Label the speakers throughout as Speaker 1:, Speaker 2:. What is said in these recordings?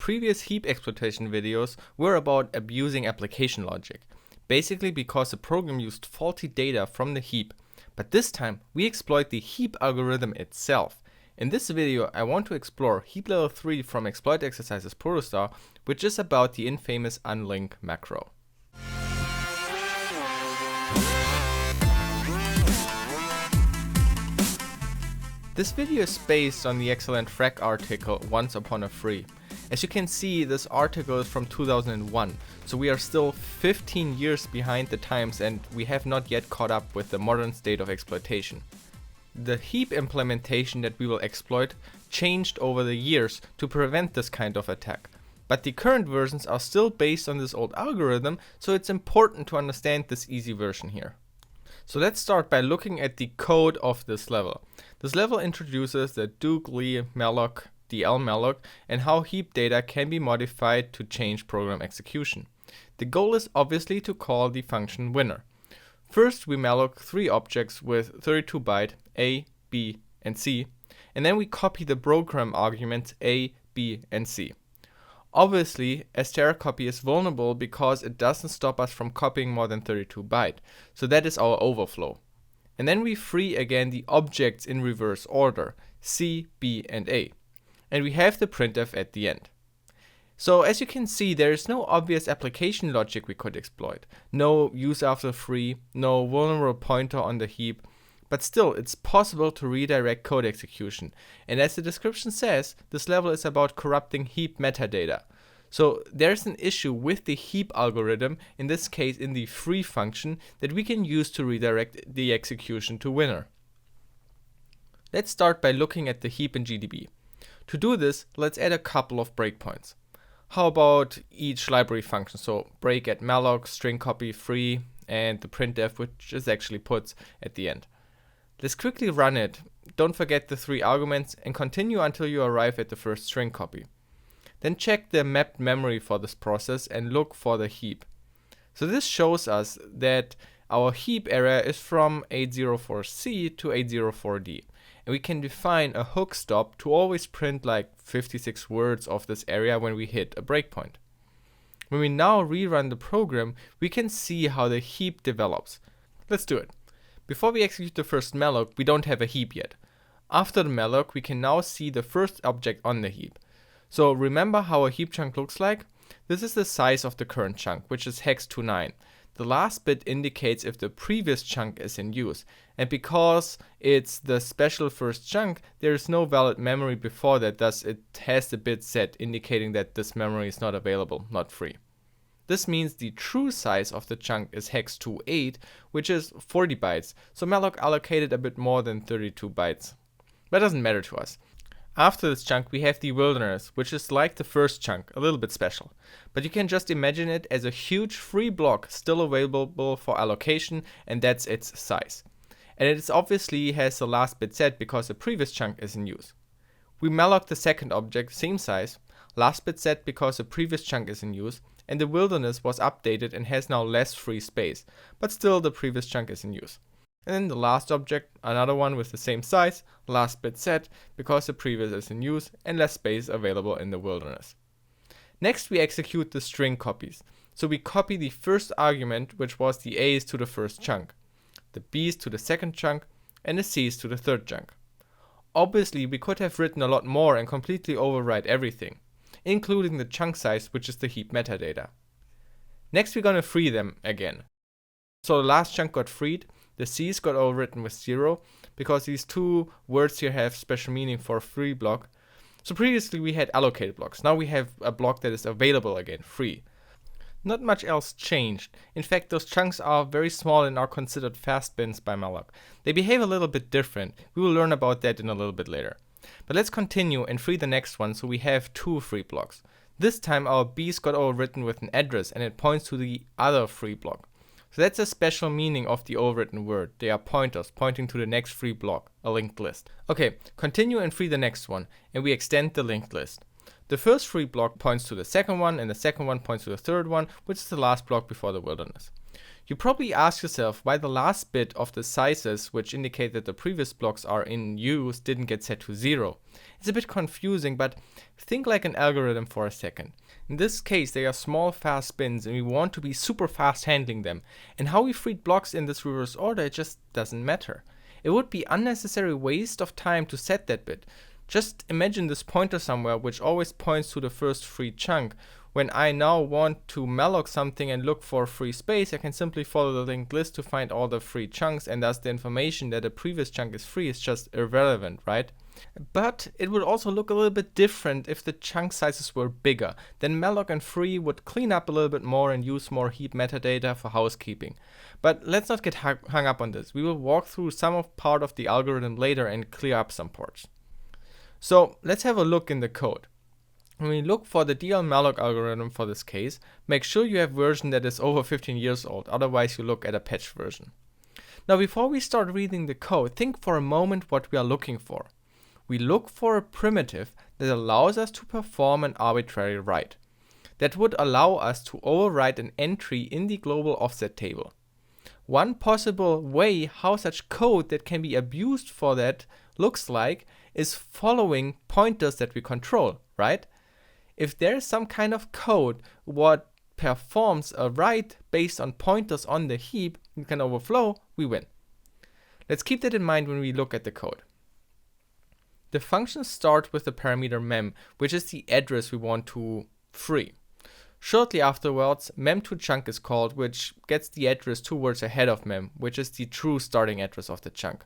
Speaker 1: previous heap exploitation videos were about abusing application logic, basically because the program used faulty data from the heap. But this time we exploit the heap algorithm itself. In this video I want to explore heap level 3 from Exploit Exercises Protostar, which is about the infamous unlink macro. This video is based on the excellent Frag article Once Upon a Free. As you can see, this article is from 2001, so we are still 15 years behind the times and we have not yet caught up with the modern state of exploitation. The heap implementation that we will exploit changed over the years to prevent this kind of attack, but the current versions are still based on this old algorithm, so it's important to understand this easy version here. So let's start by looking at the code of this level. This level introduces the dlmalloc, dlmalloc, and how heap data can be modified to change program execution. The goal is obviously to call the function winner. First we malloc 3 objects with 32 byte A, B, and C, and then we copy the program arguments A, B, and C. Obviously, strcpy is vulnerable because it doesn't stop us from copying more than 32 byte, so that is our overflow. And then we free again the objects in reverse order, C, B, and A. And we have the printf at the end. So as you can see, there is no obvious application logic we could exploit. No use after free, no vulnerable pointer on the heap, but still it's possible to redirect code execution. And as the description says, this level is about corrupting heap metadata. So there's an issue with the heap algorithm, in this case in the free function, that we can use to redirect the execution to winner. Let's start by looking at the heap in GDB. To do this, let's add a couple of breakpoints. How about each library function? So break at malloc, string copy, free, and the printf, which is actually puts at the end. Let's quickly run it. Don't forget the 3 arguments and continue until you arrive at the first string copy. Then check the mapped memory for this process and look for the heap. So this shows us that our heap area is from 804C to 804D. And we can define a hook stop to always print like 56 words of this area when we hit a breakpoint. When we now rerun the program, we can see how the heap develops. Let's do it. Before we execute the first malloc, we don't have a heap yet. After the malloc, we can now see the first object on the heap. So remember how a heap chunk looks like? This is the size of the current chunk, which is hex 29. The last bit indicates if the previous chunk is in use. And because it's the special first chunk, there is no valid memory before that, thus it has the bit set indicating that this memory is not available, not free. This means the true size of the chunk is hex 28, which is 40 bytes, so malloc allocated a bit more than 32 bytes. That doesn't matter to us. After this chunk we have the wilderness, which is like the first chunk, a little bit special. But you can just imagine it as a huge free block still available for allocation, and that's its size. And it obviously has the last bit set because the previous chunk is in use. We malloc the second object, same size, last bit set because the previous chunk is in use, and the wilderness was updated and has now less free space, but still the previous chunk is in use. And then the last object, another one with the same size, last bit set because the previous is in use and less space available in the wilderness. Next we execute the string copies. So we copy the first argument, which was the A's to the first chunk, the B's to the second chunk, and the C's to the third chunk. Obviously we could have written a lot more and completely override everything, including the chunk size, which is the heap metadata. Next we're gonna free them again. So the last chunk got freed, the C's got overwritten with 0, because these 2 words here have special meaning for a free block. So previously we had allocated blocks, now we have a block that is available again, free. Not much else changed. In fact, those chunks are very small and are considered Fastbins by malloc. They behave a little bit different, we will learn about that in a little bit later. But let's continue and free the next one, so we have 2 free blocks. This time our B's got overwritten with an address and it points to the other free block. So that's a special meaning of the overwritten word. They are pointers pointing to the next free block, a linked list. Okay, continue and free the next one, and we extend the linked list. The first free block points to the second one, and the second one points to the third one, which is the last block before the wilderness. You probably ask yourself why the last bit of the sizes, which indicate that the previous blocks are in use, didn't get set to 0. It's a bit confusing, but think like an algorithm for a second. In this case, they are small fast bins and we want to be super fast handling them. And how we feed blocks in this reverse order, it just doesn't matter. It would be unnecessary waste of time to set that bit. Just imagine this pointer somewhere which always points to the first free chunk. When I now want to malloc something and look for free space, I can simply follow the linked list to find all the free chunks, and thus the information that a previous chunk is free is just irrelevant, right? But it would also look a little bit different if the chunk sizes were bigger. Then malloc and free would clean up a little bit more and use more heap metadata for housekeeping. But let's not get hung up on this. We will walk through part of the algorithm later and clear up some parts. So let's have a look in the code. When we look for the dlmalloc algorithm for this case, make sure you have version that is over 15 years old, otherwise you look at a patched version. Now before we start reading the code, think for a moment what we are looking for. We look for a primitive that allows us to perform an arbitrary write. That would allow us to overwrite an entry in the global offset table. One possible way how such code that can be abused for that looks like is following pointers that we control, right? If there is some kind of code what performs a write based on pointers on the heap and can overflow, we win. Let's keep that in mind when we look at the code. The functions start with the parameter mem, which is the address we want to free. Shortly afterwards, mem2chunk is called, which gets the address 2 words ahead of mem, which is the true starting address of the chunk.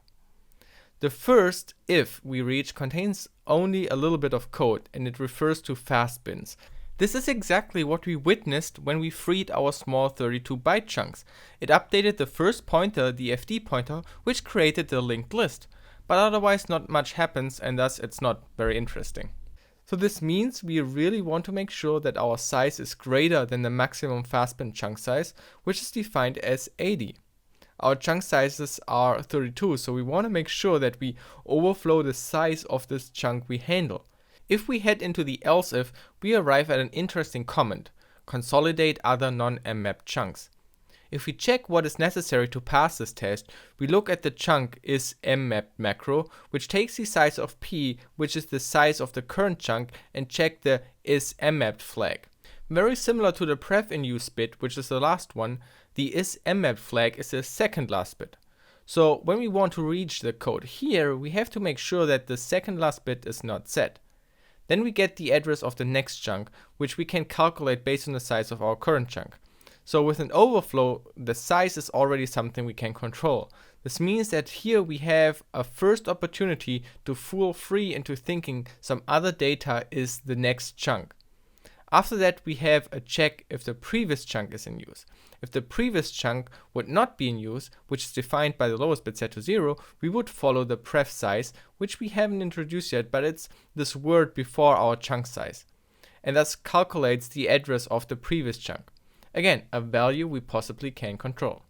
Speaker 1: The first if we reach contains only a little bit of code, and it refers to Fastbins. This is exactly what we witnessed when we freed our small 32-byte chunks. It updated the first pointer, the FD pointer, which created the linked list. But otherwise not much happens, and thus it's not very interesting. So this means we really want to make sure that our size is greater than the maximum Fastbin chunk size, which is defined as 80. Our chunk sizes are 32, so we want to make sure that we overflow the size of this chunk we handle. If we head into the else if, we arrive at an interesting comment: consolidate other non-mmap chunks. If we check what is necessary to pass this test, we look at the chunk isMmap macro, which takes the size of p, which is the size of the current chunk, and check the isMmapped flag. Very similar to the pref in use bit, which is the last one, the isMmapped flag is the second last bit. So when we want to reach the code here, we have to make sure that the second last bit is not set. Then we get the address of the next chunk, which we can calculate based on the size of our current chunk. So with an overflow, the size is already something we can control. This means that here we have a first opportunity to fool free into thinking some other data is the next chunk. After that, we have a check if the previous chunk is in use. If the previous chunk would not be in use, which is defined by the lowest bit set to 0, we would follow the pref size, which we haven't introduced yet, but it's this word before our chunk size, and thus calculates the address of the previous chunk. Again, a value we possibly can control.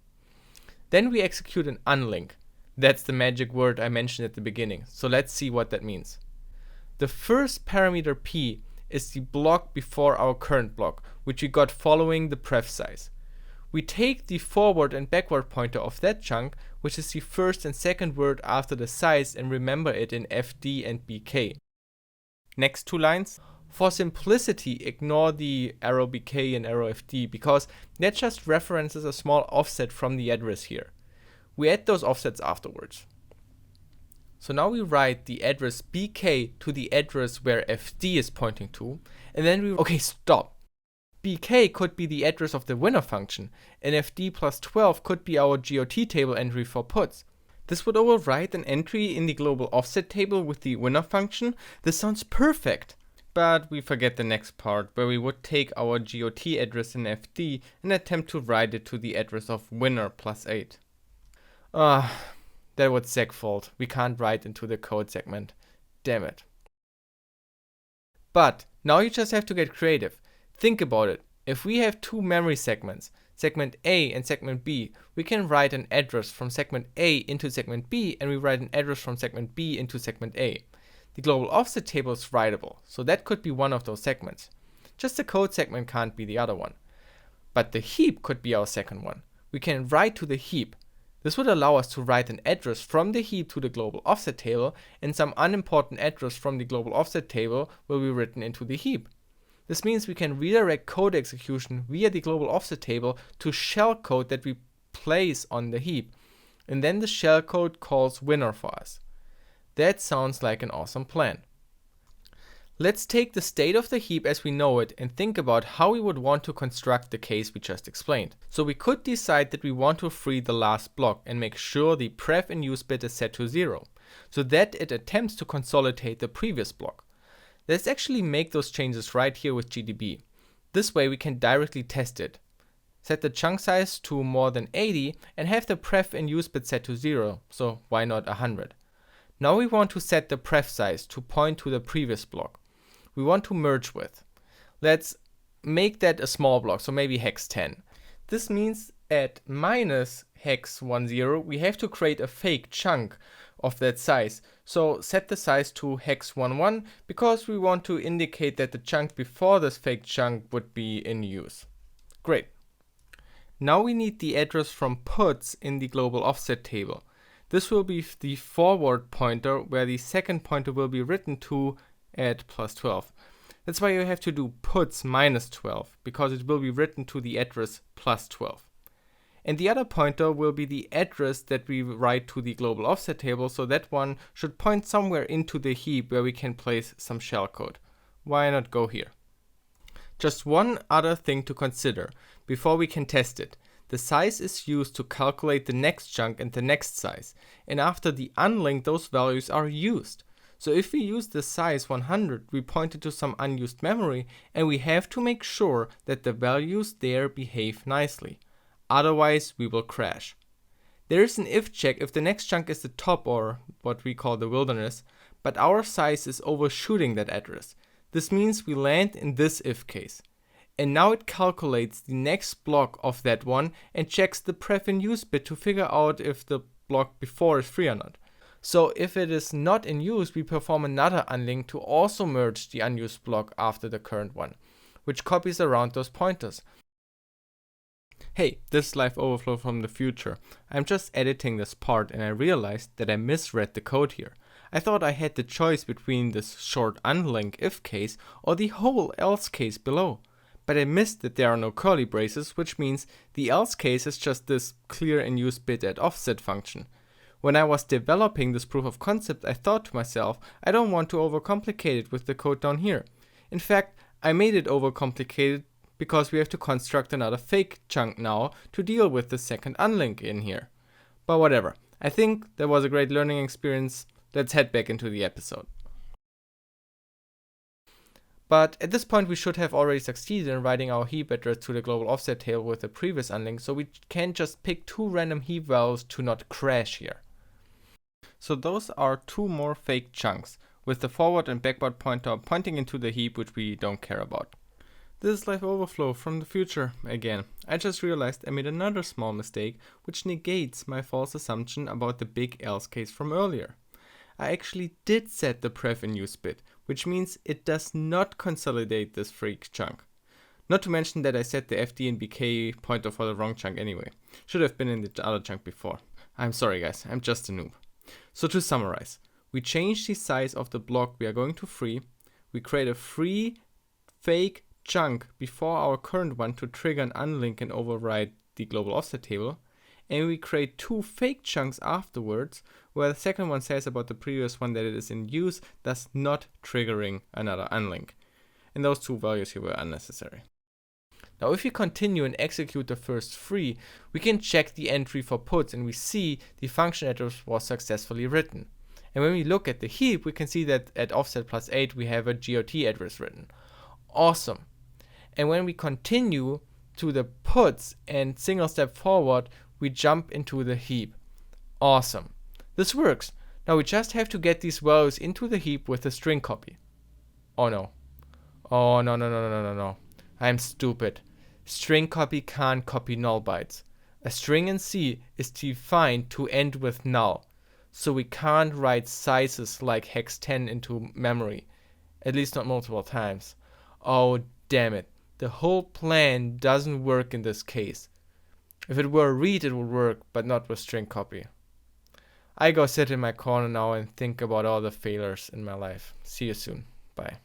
Speaker 1: Then we execute an unlink. That's the magic word I mentioned at the beginning, so let's see what that means. The first parameter p is the block before our current block, which we got following the pref size. We take the forward and backward pointer of that chunk, which is the first and second word after the size, and remember it in fd and bk. Next two lines. For simplicity, ignore the arrow bk and arrow fd, because that just references a small offset from the address here. We add those offsets afterwards. So now we write the address bk to the address where fd is pointing to, and then okay, stop. bk could be the address of the winner function, and fd plus 12 could be our GOT table entry for puts. This would overwrite an entry in the global offset table with the winner function. This sounds perfect. But we forget the next part, where we would take our GOT address in fd and attempt to write it to the address of winner plus 8. That was seg fault. We can't write into the code segment. Damn it. But now you just have to get creative. Think about it. If we have two memory segments, segment A and segment B, we can write an address from segment A into segment B, and we write an address from segment B into segment A. The global offset table is writable, so that could be one of those segments. Just the code segment can't be the other one. But the heap could be our second one. we can write to the heap. This would allow us to write an address from the heap to the global offset table, and some unimportant address from the global offset table will be written into the heap. This means we can redirect code execution via the global offset table to shellcode that we place on the heap, and then the shellcode calls winner for us. That sounds like an awesome plan. Let's take the state of the heap as we know it and think about how we would want to construct the case we just explained. So we could decide that we want to free the last block and make sure the pref in use bit is set to 0, so that it attempts to consolidate the previous block. Let's actually make those changes right here with GDB. This way we can directly test it. Set the chunk size to more than 80 and have the pref in use bit set to 0, so why not 100? Now we want to set the pref size to point to the previous block we want to merge with. Let's make that a small block, so maybe hex 10. This means at minus hex 10 we have to create a fake chunk of that size. So set the size to hex 11 because we want to indicate that the chunk before this fake chunk would be in use. Great. Now we need the address from puts in the global offset table. This will be the forward pointer where the second pointer will be written to at plus 12. That's why you have to do puts minus 12, because it will be written to the address plus 12. And the other pointer will be the address that we write to the global offset table, so that one should point somewhere into the heap where we can place some shellcode. Why not go here? Just one other thing to consider before we can test it. The size is used to calculate the next chunk and the next size, and after the unlink those values are used. So if we use the size 100, we point it to some unused memory, and we have to make sure that the values there behave nicely. Otherwise, we will crash. There is an if check if the next chunk is the top, or what we call the wilderness, but our size is overshooting that address. This means we land in this if case. And now it calculates the next block of that one and checks the pref in use bit to figure out if the block before is free or not. So if it is not in use, we perform another unlink to also merge the unused block after the current one, which copies around those pointers. Hey, this is LiveOverflow from the future. I'm just editing this part and I realized that I misread the code here. I thought I had the choice between this short unlink if case or the whole else case below. But I missed that there are no curly braces, which means the else case is just this clear in use bit at offset function. When I was developing this proof of concept, I thought to myself, I don't want to overcomplicate it with the code down here. In fact, I made it overcomplicated because we have to construct another fake chunk now to deal with the second unlink in here. But whatever, I think that was a great learning experience. Let's head back into the episode. But at this point we should have already succeeded in writing our heap address to the global offset table with the previous unlink, so we can just pick two random heap values to not crash here. So those are two more fake chunks, with the forward and backward pointer pointing into the heap, which we don't care about. This is LiveOverflow from the future again. I just realized I made another small mistake, which negates my false assumption about the big else case from earlier. I actually did set the pref in use bit, which means it does not consolidate this fake chunk. Not to mention that I set the fd and bk pointer for the wrong chunk anyway. Should have been in the other chunk before. I'm sorry guys, I'm just a noob. So to summarize, we change the size of the block we are going to free, we create a free fake chunk before our current one to trigger an unlink and override the global offset table, and we create two fake chunks afterwards where the second one says about the previous one that it is in use, thus not triggering another unlink. And those two values here were unnecessary. Now if we continue and execute the first free, we can check the entry for puts and we see the function address was successfully written. And when we look at the heap, we can see that at offset +8 we have a GOT address written. Awesome. And when we continue to the puts and single step forward, we jump into the heap. Awesome. This works. Now we just have to get these values into the heap with a string copy. Oh no. Oh no. I'm stupid. String copy can't copy null bytes. A string in C is defined to end with null. So we can't write sizes like hex 10 into memory. At least not multiple times. Oh damn it. The whole plan doesn't work in this case. If it were a read, it would work, but not with string copy. I go sit in my corner now and think about all the failures in my life. See you soon. Bye.